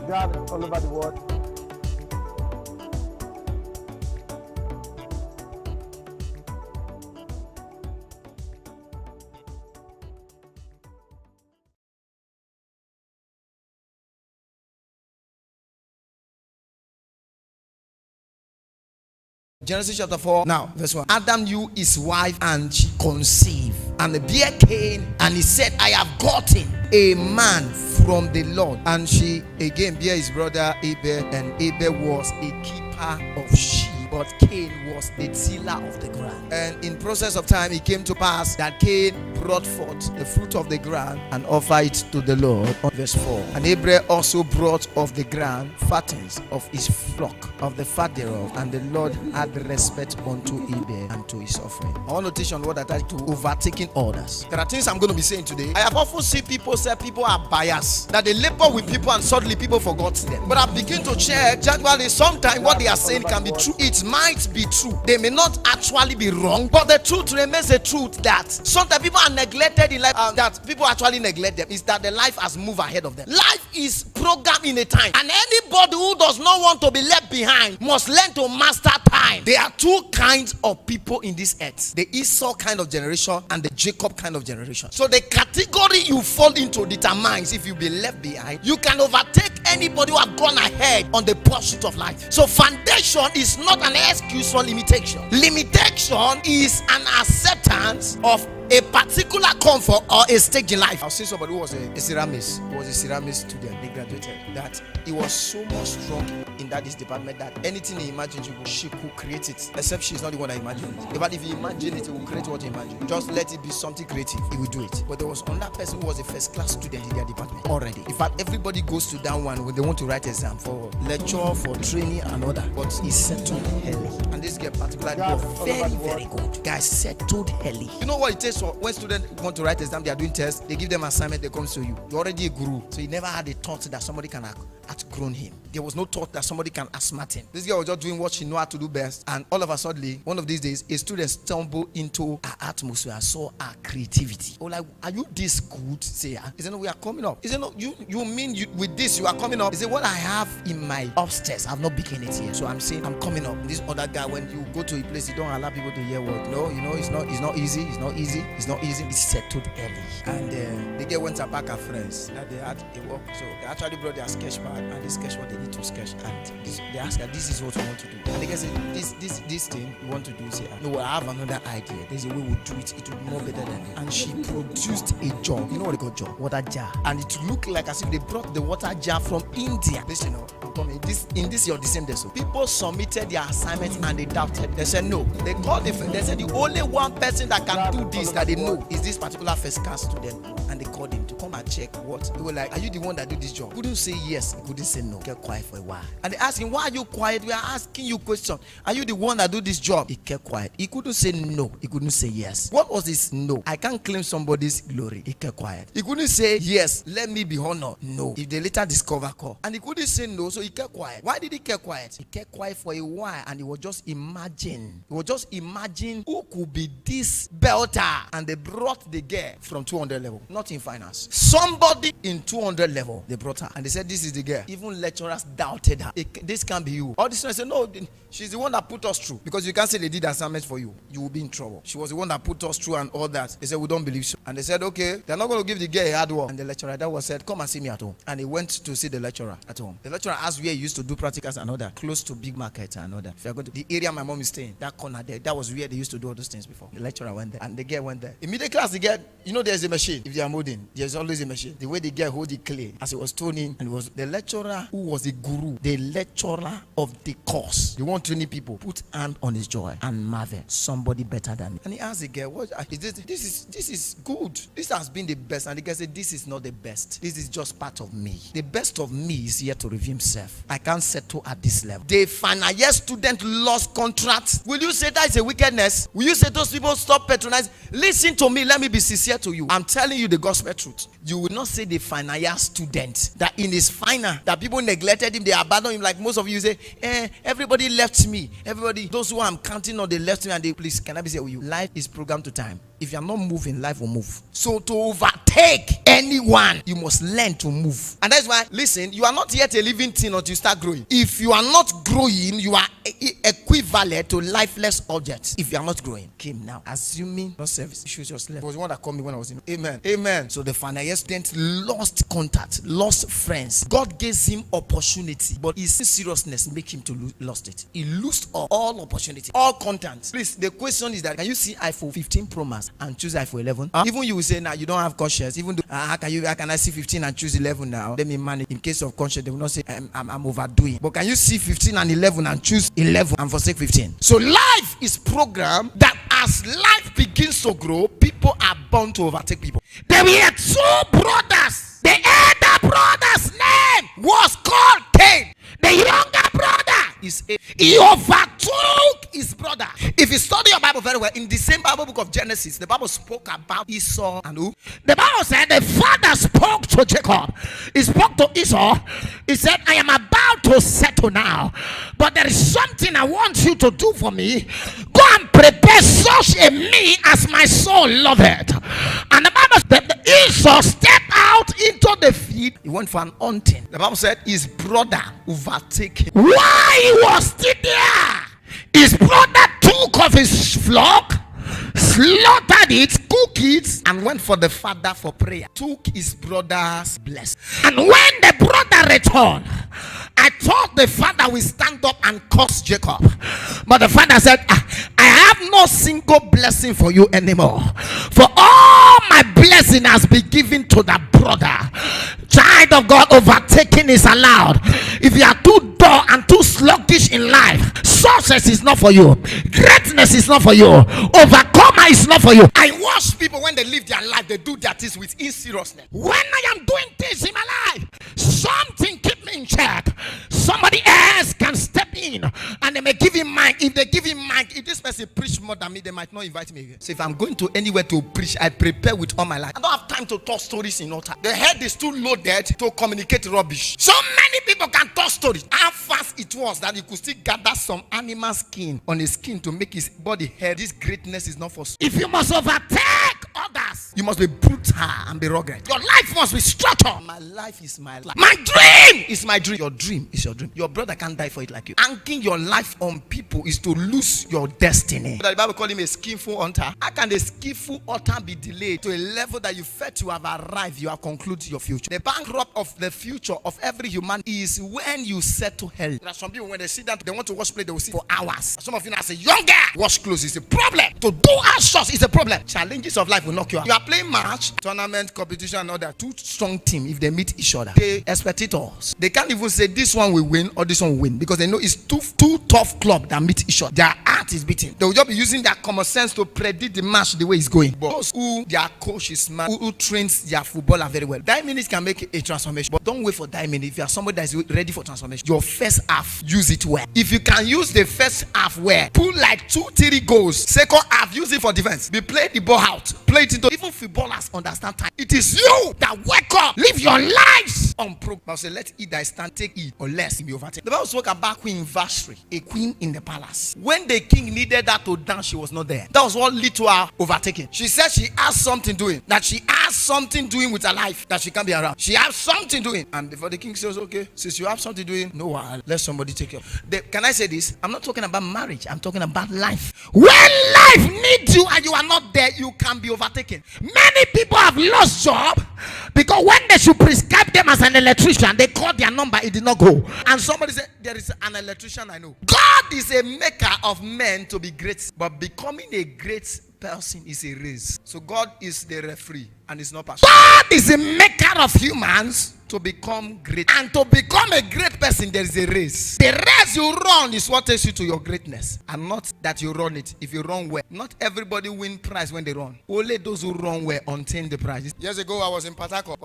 God all over the world. Genesis chapter 4, now verse 1. Adam knew his wife and she conceived. And the bear came and he said, I have gotten a man from the Lord. And she again bare his brother Abel, and Abel was a keeper of sheep, but Cain was a tiller of the ground. And in process of time it came to pass that Cain brought forth the fruit of the ground and offered it to the Lord. On verse 4. And Abel also brought of the ground fattens of his flock, of the fat thereof, and the Lord had respect unto Abel and to his offering. I want to teach on what I title to overtaking orders. There are things I'm going to be saying today. I have often seen people say people are biased, that they labor with people and suddenly people forgot them. But I begin to check, generally sometimes what they are saying can be true. It might be true. They may not actually be wrong, but the truth remains the truth that sometimes people are neglected in life, that people actually neglect them, is that the life has moved ahead of them. Life is programmed in a time, and anybody who does not want to be left behind must learn to master time. There are two kinds of people in this earth: the Esau kind of generation and the Jacob kind of generation. So the category you fall into determines if you be left behind. You can overtake anybody who have gone ahead on the pursuit of life. So foundation is not an excuse for limitation. Limitation is an acceptance of a particular comfort or a stage in life. I'll say somebody who was a ceramics, student, they graduated, that he was so much strong in that his department that anything he imagined, she could create it, except she's not the one that imagined it. But if he imagined it, he will create what he imagined. Just let it be something creative, he will do it. But there was another person who was a first class student in their department already. In fact, everybody goes to that one when they want to write exam for lecture, for training and all that. But he settled early. And this guy particularly was very good. Guy settled early. You know what it takes? So when students want to write exam, they are doing tests, they give them assignment, they come to you. You're already a guru. So he never had a thought that somebody can outgrown him. There was no thought that somebody can outsmart him. This girl was just doing what she knew how to do best. And all of a sudden, one of these days, a student stumbled into her atmosphere and saw her creativity. Oh, like, are you this good? Say, he said, no, we are coming up. He said, no, you mean with this, you are coming up? He said, what I have in my upstairs, I've not begun it yet. So I'm saying, I'm coming up. This other guy, when you go to a place, you don't allow people to hear what. No, it's not easy. It's settled early. And the girl went to pack her friends that they had a work. So they actually brought their sketch pad and they sketched what they need to sketch. And they asked her, this is what we want to do. And the girl said, this thing we want to do. Say, no, I have another idea. There's a way we'll do it. It will be more better than it. And she produced a jar. You know what they call jar? Water jar. And it looked like as if they brought the water jar from India. Listen, in this you're the same day. So people submitted their assignments and they doubted. They said no. They called different. They said the only one person that can do this that they know is this particular first class student. And they called him to come and check what. They were like, are you the one that do this job? He couldn't say yes. He couldn't say no. Get quiet for a while. And they asked him, why are you quiet? We are asking you question. Are you the one that do this job? He kept quiet. He couldn't say no. He couldn't say yes. What was his no? I can't claim somebody's glory. He kept quiet. He couldn't say yes. Let me be honored. No. If they later discover call. And he couldn't say no, so he kept quiet. Why did he keep quiet? He kept quiet for a while and he was just imagine. He was just imagine who could be this belter. And they brought the girl from 200 level. Not in finance. Somebody in 200 level. They brought her. And they said, this is the girl. Even lecturers doubted her. This can't be you. All the students said, no, she's the one that put us through. Because you can't say they did assignments for you. You will be in trouble. She was the one that put us through and all that. They said, we don't believe so. And they said, okay, they're not going to give the girl a hard work. And the lecturer that was said, come and see me at home. And he went to see the lecturer at home. The lecturer asked where he used to do practicals and all that. Close to big market and all that. If you're going to the area my mom is staying, that corner there, that was where they used to do all those things before. The lecturer went there. And the girl went there. In middle class, the girl, you know there's a machine. If they are molding, there's always a machine. The way the girl hold the clay, as it was toning, and it was the lecturer who was the guru, the lecturer of the course. The one training people, put hand on his jaw and marvel, somebody better than me. And he asked the girl, what is this? This is good. This has been the best. And the girl said, this is not the best. This is just part of me. The best of me is here to reveal himself. I can't settle at this level. The final year student lost contract. Will you say that is a wickedness? Will you say those people stop patronizing? Listen to me. Let me be sincere to you. I'm telling you the gospel truth. You will not say the final year student that in his final, that people neglected him, they abandoned him. Like most of you say, everybody left me. Everybody, those who I'm counting on, they left me and they, please, can I be say with you? Life is programmed to time. If you are not moving, life will move. So to overtake overtake anyone, you must learn to move. And that's why, listen, you are not yet a living thing until you start growing. If you are not growing, you are equivalent to lifeless objects. If you are not growing, came now, assuming no service, you should just left. It was the one that called me when I was in. Amen. Amen. So the final year student lost contact, lost friends. God gave him opportunity, but his seriousness make him to lost it. He lost all opportunity, all content. Please, the question is that, can you see iPhone 15 Pro Max and choose iPhone 11? Even you will say, now you don't have conscience. Even though, how can I see 15 and choose 11 now? Let me manage. In case of conscience, they will not say I'm overdoing. But can you see 15 and 11 and choose 11 and forsake 15? So life is programmed that as life begins to grow, people are bound to overtake people. There were two brothers. The elder brother's name was called Cain. The younger brother is he overtook his brother. If you study your Bible very well, in the same Bible book of Genesis, the Bible spoke about Esau and who? The Bible said the father spoke to Jacob. He spoke to Esau. He said, I am about to settle now, but there is something I want you to do for me. Go and prepare such a meat as my soul loveth. And the Bible said that Esau stepped out into the field. He went for an hunting. The Bible said his brother overtake him. Why he was still there? His brother took of his flock, slaughtered it, cooked it, and went for the father for prayer. Took his brother's blessing. And when the brother returned, I thought the father will stand up and curse Jacob. But the father said, I have no single blessing for you anymore. For all my blessing has been given to that brother. Child of God, overtaking is allowed. If you are too dull and too sluggish in life, success is not for you. Greatness is not for you. Overcomer is not for you. I watch people when they live their life, they do their things with inseriousness. When I am doing things in my life, something keep me in check. Somebody else can step in and they may give him mic. If they give him mic, if this person preach more than me, they might not invite me again. So if I'm going to anywhere to preach, I prepare with all my life. I don't have time to talk stories in altar. The head is too loaded to communicate rubbish. So many people can talk stories. How fast it was that he could still gather some animal skin on his skin to make his body hair. This greatness is not for. If you must overtake others, you must be brutal and be rugged. Your life must be structured. My life is my life. My dream is my dream. Your dream is your dream. Your brother can't die for it like you. Anchoring your life on people is to lose your destiny. The Bible call him a skillful hunter. How can a skillful hunter be delayed to a level that you felt you have arrived, you have concluded your future? The bankrupt of the future of every human is when you settle hell. There are some people when they sit down, they want to watch play, they will sit for hours. Some of you now say, young girl, watch clothes is a problem. To do our shots is a problem. Challenges of life will knock you out. You are playing match, tournament, competition, and all that. Two strong teams, if they meet each other, they spectators. They can't even say this one will win or this one will win because they know it's two tough clubs that meet each other. Their heart is beating. They will just be using their common sense to predict the match the way it's going. But those who their coach is smart, who trains their footballer very well, that minutes can make a transformation. But don't wait for that minute. If you are somebody that is ready for transformation, your first half, use it well. If you can use the first half well, put like 2-3 goals. Second half, use it for defense. Be play the ball out. Play it into. Even footballers understand time. It is you that wake up, live your lives on program. Say, let it that stand, take it, or less be overtaken. The Bible spoke about Queen Vashti, a queen in the palace. When the king needed her to dance, she was not there. That was what led to her overtaking. She said she has something doing. That she has something doing with her life that she can't be around. She has something doing. And before the king says, okay, since you have something doing, no, let somebody take care. Can I say this? I'm not talking about marriage. I'm talking about life. When life needs you and you are not there, you can be overtaken. Many people have lost job because when they should prescribe them as an electrician, they called their number, it did not go. And somebody said, there is an electrician I know. God is a maker of men to be great, but becoming a great person is a race. So God is the referee and it's not passion. God is a maker of humans to become great. And to become a great person, there is a race. The race you run is what takes you to your greatness. And not that you run it. If you run well. Not everybody win prize when they run. Only those who run well obtain the prize. Years ago, I was in Port Harcourt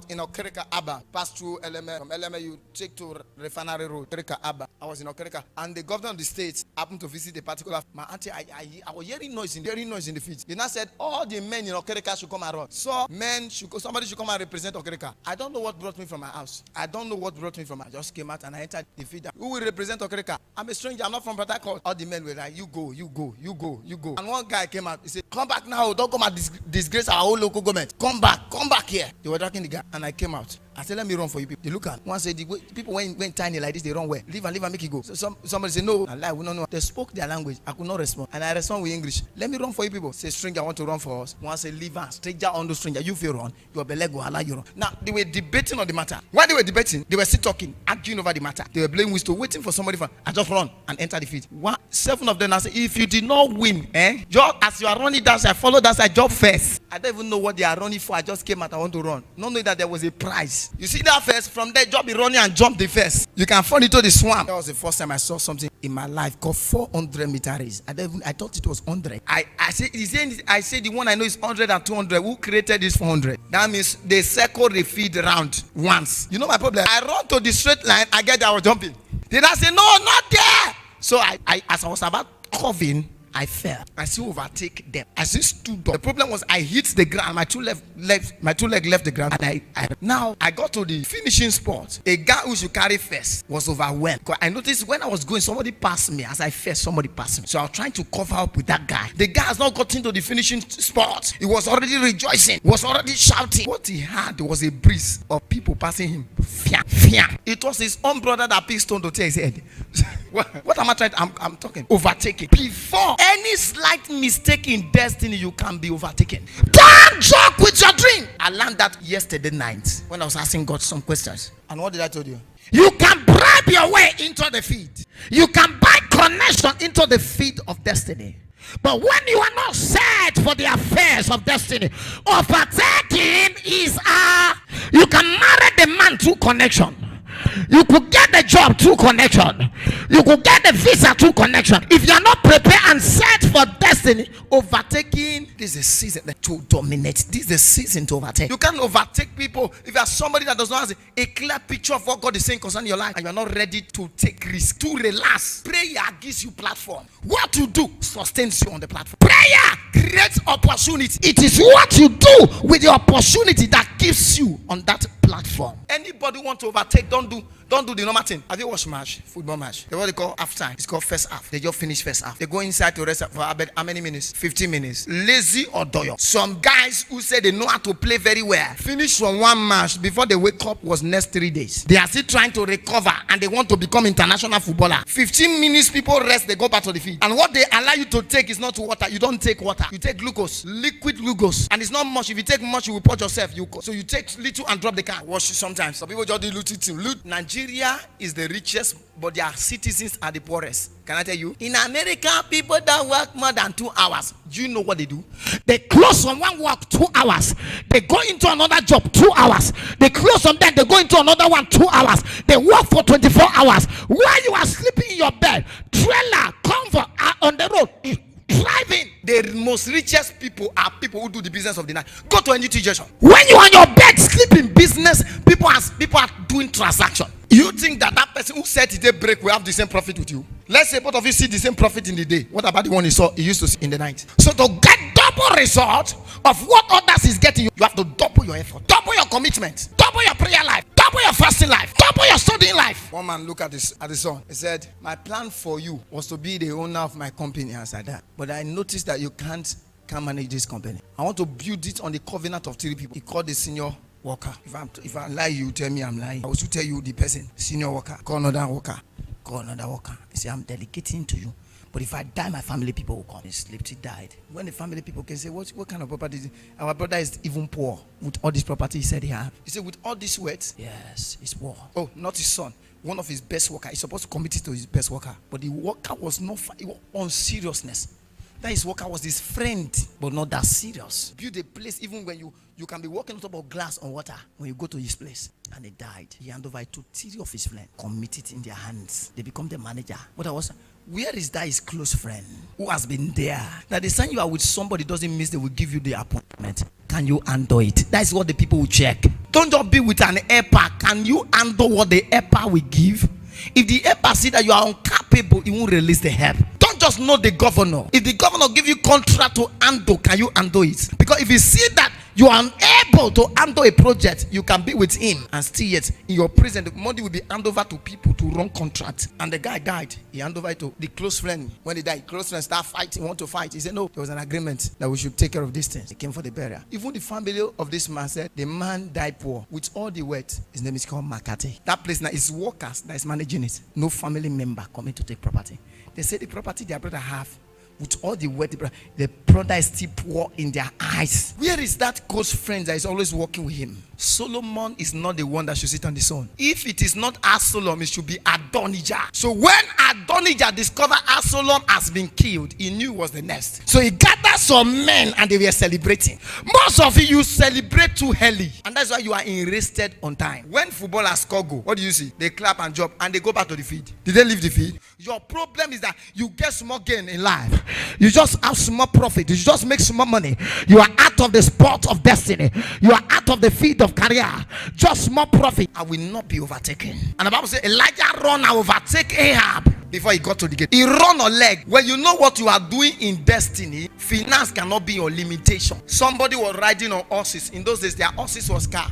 in Okerika Abba. Passed through LMA. From LMA, you take to Refinery Road. Okerika Abba. I was in Okerika. And the governor of the state happened to visit a particular. My auntie, I was hearing noise in the field. They now said all the men in Okerika should come around. So men should go. Somebody should come and represent Okerika. I don't know what brought me from my house. I just came out and I entered the field. Who will represent Okerika? I'm a stranger. I'm not from Port Harcourt. All the men were like, you go. And one guy came out. He said, Come back now. Don't come and disgrace our whole local government. Come back here. They were tracking the guy, and I came out. I said, let me run for you people. They look at one said, the way, people went tiny like this, they run well. Leave and make it go. So somebody said, no, I lie, we don't know. They spoke their language. I could not respond. And I respond with English. Let me run for you people. Say, stranger, want to run for us. One said, leave us. Stranger on the stranger. You feel run. Your belly go allow you run. Now, they were debating on the matter. While they were debating, they were still talking, arguing over the matter. They were blaming Wisto, waiting for somebody for, I just run and enter the field. 7 of them, I said, if you did not win, just as you are running that side, follow that side, jump first. I don't even know what they are running for. I just came out, I want to run. Not knowing that there was a prize. You see that first? From there, just be running and jump the first. You can fall into the swamp. That was the first time I saw something in my life called 400 meter race. I thought it was 100. I said the one I know is 100 and 200. Who created this 400? That means they circle the field round once. You know my problem? I run to the straight line. I get there, I was jumping. Then I say, no, not there. So as I was about curving, I fell. I still overtake them. I still stood up. The problem was I hit the ground. My two legs left the ground. And now I got to the finishing spot. A guy who should carry first was overwhelmed. Because I noticed when I was going, somebody passed me. As I fell, somebody passed me. So I was trying to cover up with that guy. The guy has not gotten to the finishing spot. He was already rejoicing. He was already shouting. What he had was a breeze of people passing him. It was his own brother that picked stone to tear his head. What am I trying to? I'm talking overtaking. Before any slight mistake in destiny, you can be overtaken. Don't joke with your dream. I learned that yesterday night when I was asking God some questions. And what did I tell you? You can bribe your way into the feed. You can buy connection into the feed of destiny. But when you are not set for the affairs of destiny, overtaking is you can marry the man through connection. You could get the job through connection. You could get the visa through connection. If you are not prepared and set for destiny, overtaking, this is a season to dominate. This is a season to overtake. You can't overtake people if you are somebody that does not have a clear picture of what God is saying concerning your life, and you are not ready to take risk, to relax. Prayer gives you platform. What you do sustains you on the platform. Prayer creates opportunity. It is what you do with the opportunity that gives you on that platform. Anybody want to overtake, don't do the normal thing. Have you watched match? Football match. What they call half time. It's called first half. They just finish first half. They go inside to rest for how many minutes? 15 minutes. Lazy or doyo. Some guys who say they know how to play very well finish from one match before they wake up was next 3 days. They are still trying to recover and they want to become international footballer. 15 minutes people rest, they go back to the field. And what they allow you to take is not water. You don't take water. You take glucose, liquid glucose. And it's not much. If you take much, you will put yourself. So you take little and drop the can. Wash it sometimes. Some people just do loot. Nigeria is the richest, but their citizens are the poorest. Can I tell you? In America, people that work more than 2 hours. Do you know what they do? They close on one work 2 hours. They go into another job 2 hours. They close on that. They go into another one 2 hours. They work for 24 hours. While you are sleeping in your bed, trailer, comfort on the road. Driving. The most richest people are people who do the business of the night. Go to any junction. When you are on your bed sleeping, business people are doing transaction. You think that person who said today break will have the same profit with you? Let's say both of you see the same profit in the day. What about the one he used to see in the night? So to get double result of what others is getting, you have to double your effort, double your commitment, double your prayer life, double your fasting life, double your studying life. One man looked at the son. He said, my plan for you was to be the owner of my company. I said that. But I noticed that you can't manage this company. I want to build it on the covenant of 3 people. He called the senior worker. If I lie, you tell me I'm lying. I will still tell you the person, senior worker. Call another worker. Call another worker. He said, I'm delegating to you. But if I die, my family people will come. He slept, he died. When the family people can say, what kind of property is it? Our brother is even poor with all this property he said he had. He said, with all this wealth? Yes, he's poor. Oh, not his son. One of his best workers. He's supposed to commit it to his best worker. But the worker was not on seriousness. That his worker was his friend, but not that serious. Build a place even when you can be walking on top of glass on water when you go to his place. And he died. He handed over to 3 of his friends. Commit it in their hands. They become the manager. Where is that his close friend who has been there? That the time you are with somebody doesn't mean they will give you the appointment. Can you handle it? That's what the people will check. Don't just be with an helper. Can you handle what the helper will give? If the helper see that you are incapable, he won't release the help. Don't just know the governor. If the governor give you contract to handle, can you handle it? Because if you see that You are unable to handle a project. You can be with him and still yet in your prison. The money will be handed over to people to run contract. And the guy died. He handed over to the close friend. When he died, close friend start fighting. Want to fight. He said no. There was an agreement that we should take care of these things. He came for the burial. Even the family of this man said the man died poor with all the wealth. His name is called Makati. That place now is workers that is managing it. No family member coming to take property. They say the property their brother have. With all the wealth, the brother is still poor in their eyes. Where is that close friend that is always working with him? Solomon is not the one that should sit on the throne. If it is not Absalom, it should be Adonijah. So when Adonijah discovered Absalom has been killed, he knew it was the next. So he gathered some men and they were celebrating. Most of you celebrate too early, and that's why you are arrested on time. When footballers score goal, what do you see? They clap and jump and they go back to the field. Did they leave the field? Your problem is that you get small gain in life. You just have small profit. You just make small money. You are out of the sport of destiny. You are out of the field of career. Just small profit. I will not be overtaken. And the Bible says Elijah run and overtake Ahab before he got to the gate. He run on leg. When you know what you are doing in destiny, finance cannot be your limitation. Somebody was riding on horses. In those days, their horses was car.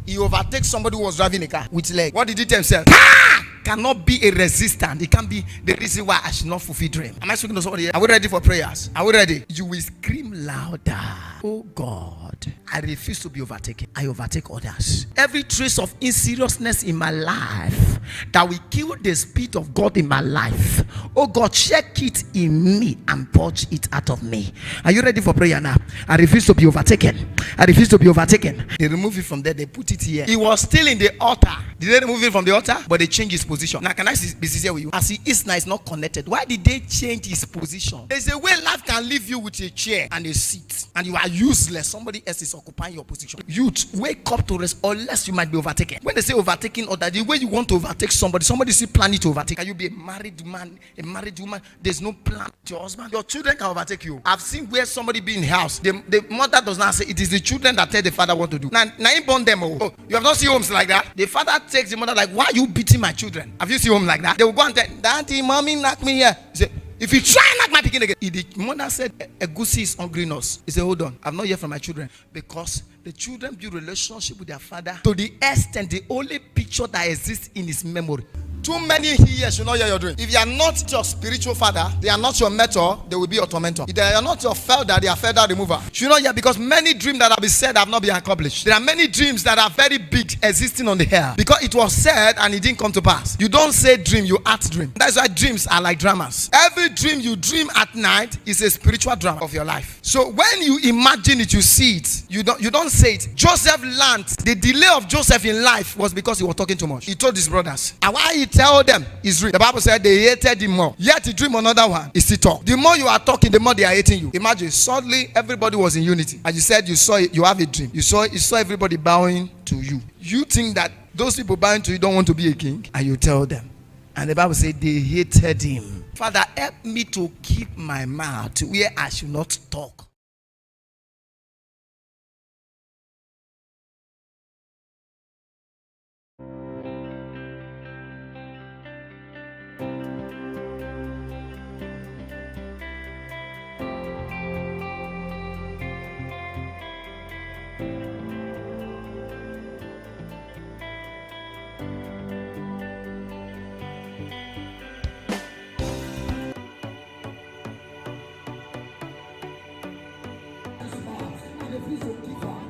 He overtakes somebody who was driving a car with leg. What did he tell himself? Car cannot be a resistance. It can be the reason why I should not fulfill dream. Am I speaking to somebody here? Are we ready for prayers? Are we ready? You will scream louder. Oh God, I refuse to be overtaken. I overtake others. Every trace of inseriousness in my life that will kill the spirit of God in my life, oh God, check it in me and purge it out of me. Are you ready for prayer now? I refuse to be overtaken. I refuse to be overtaken. They remove it from there. They put it here. He was still in the altar. Did they remove it from the altar? But they changed his position. Now, can I be sincere with you? As he is now, is not connected. Why did they change his position? There's a way life can leave you with a chair and a seat, and you are useless. Somebody else is occupying your position. Youth, wake up to rest, unless you might be overtaken. When they say overtaking, or that the way you want to overtake somebody still planning to overtake. Can you be a married man, a married woman? There's no plan to your husband. Your children can overtake you. I've seen where somebody be in house. The mother does not say it is the children that tell the father what to do. Now he born them. Oh, you have not seen homes like that. The father takes the mother like, why are you beating my children? Have you seen homes like that? They will go and tell, Daddy, mommy, knock me here. He say, if you try and knock my picking again. The mother said, a goosey is hungry nurse. He said, hold on, I'm not here for my children. Because the children build relationship with their father to the extent the only picture that exists in his memory. Too many here should not hear your dream. If you are not your spiritual father, they are not your mentor, they will be your tormentor. If they are not your felder, they are felder remover. Should not hear, because many dreams that have been said have not been accomplished. There are many dreams that are very big existing on the air because it was said and it didn't come to pass. You don't say dream, you act dream. That's why dreams are like dramas. Every dream you dream at night is a spiritual drama of your life. So when you imagine it, you see it. You don't say it. Joseph learned the delay of Joseph in life was because he was talking too much. He told his brothers. And why he tell them is real. The Bible said they hated him more. Yet he dream another one. He still talk. The more you are talking, the more they are hating you. Imagine suddenly everybody was in unity. And you said you saw it, you have a dream. You saw everybody bowing to you. You think that those people bowing to you don't want to be a king, and you tell them. And the Bible said they hated him. Father, help me to keep my mouth where I should not talk. I refuse to give up.